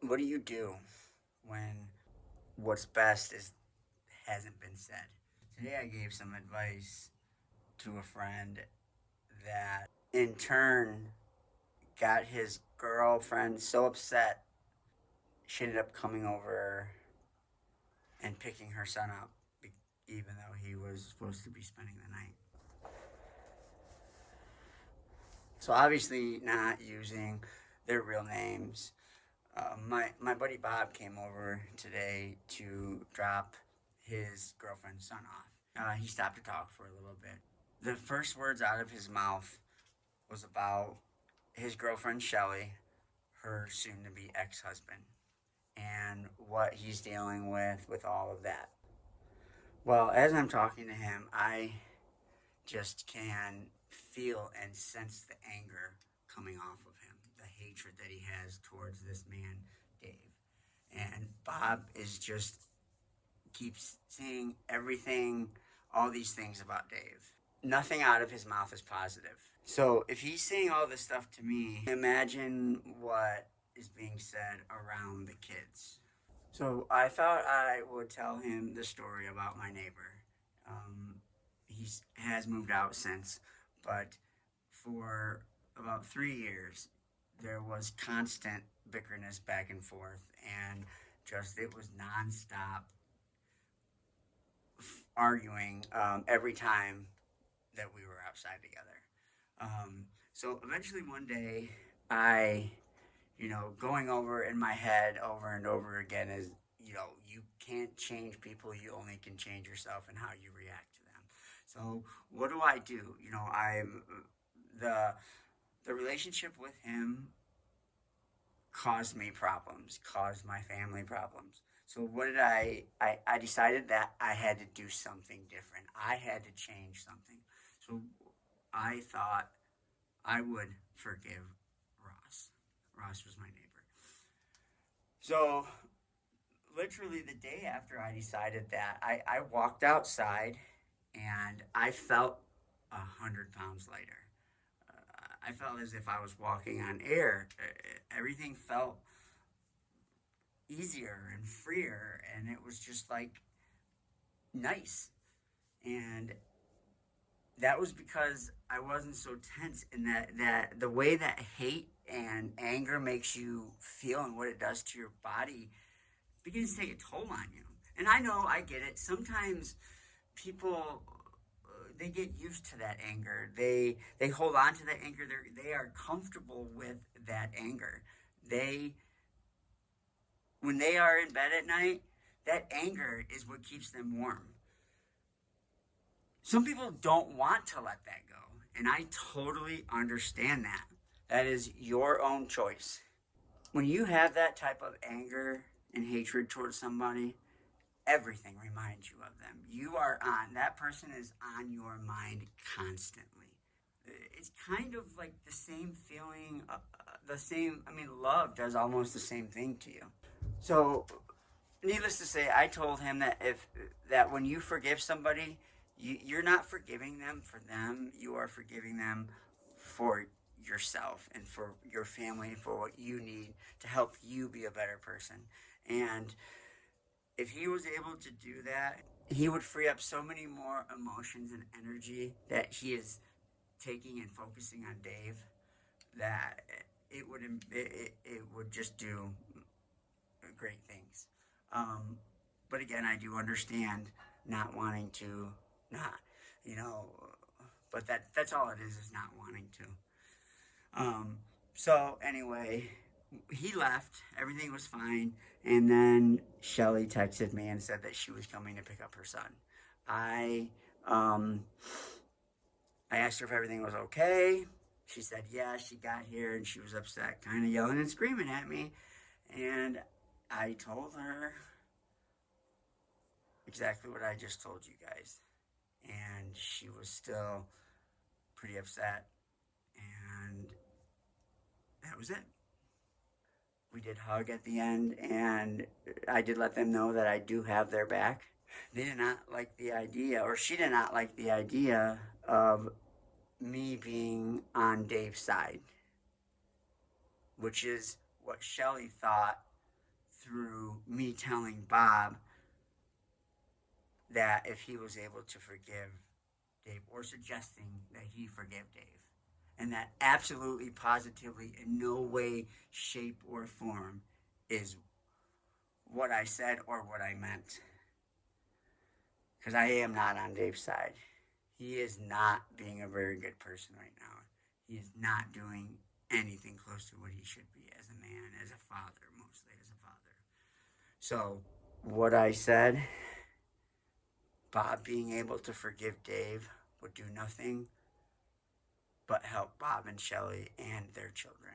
What do you do when what's best is hasn't been said? Today I gave some advice to a friend that in turn got his girlfriend so upset she ended up coming over and picking her son up even though he was supposed to be spending the night. So obviously not using their real names. My buddy Bob came over today to drop his girlfriend's son off. He stopped to talk for a little bit. The first words out of his mouth was about his girlfriend Shelly, her soon-to-be ex-husband, and what he's dealing with all of that. Well, as I'm talking to him, I just can feel and sense the anger coming off of him, the hatred that he has towards this man, Dave. And Bob is just keeps saying everything, all these things about Dave. Nothing out of his mouth is positive. So if he's saying all this stuff to me, imagine what is being said around the kids. So I thought I would tell him the story about my neighbor. He has moved out since, but for about 3 years, there was constant bickerness back and forth, and just it was nonstop arguing every time that we were outside together. So eventually one day, I, going over in my head over and over again is, you can't change people, you only can change yourself and how you react to them. So what do I do? The the relationship with him caused me problems, caused my family problems. So what did I decided that I had to do something different. I had to change something. So I thought I would forgive Ross. Ross was my neighbor. So literally the day after I decided that, I walked outside and I felt 100 pounds lighter. I felt as if I was walking on air. Everything felt easier and freer, and it was just like nice. And that was because I wasn't so tense, and that the way that hate and anger makes you feel and what it does to your body begins to take a toll on you. And I know, I get it. Sometimes people they get used to that anger. They hold on to that anger. They are comfortable with that anger. They when they are in bed at night, that anger is what keeps them warm. Some people don't want to let that go, and I totally understand that. That is your own choice. When you have that type of anger and hatred towards somebody, everything reminds you of them. That person is on your mind constantly. It's kind of like the same feeling, love does almost the same thing to you. So, needless to say, I told him that when you forgive somebody, you're not forgiving them for them, you are forgiving them for yourself and for your family and for what you need to help you be a better person. And if he was able to do that, he would free up so many more emotions and energy that he is taking and focusing on Dave that it would just do great things. Um, but again, I do understand not wanting to not you know, but that's all it is not wanting to. So anyway, he left. Everything was fine. And then Shelly texted me and said that she was coming to pick up her son. I um, I asked her if everything was okay. She said yeah. She got here and she was upset, kind of yelling and screaming at me. And I told her exactly what I just told you guys. And she was still pretty upset. And that was it. We did hug at the end, and I did let them know that I do have their back. They did not like the idea, or she did not like the idea of me being on Dave's side, which is what Shelly thought through me telling Bob that if he was able to forgive Dave, or suggesting that he forgive Dave. And that absolutely, positively, in no way, shape, or form is what I said or what I meant. Because I am not on Dave's side. He is not being a very good person right now. He is not doing anything close to what he should be as a man, as a father, mostly as a father. So, what I said, Bob being able to forgive Dave would do nothing but help Bob and Shelley and their children.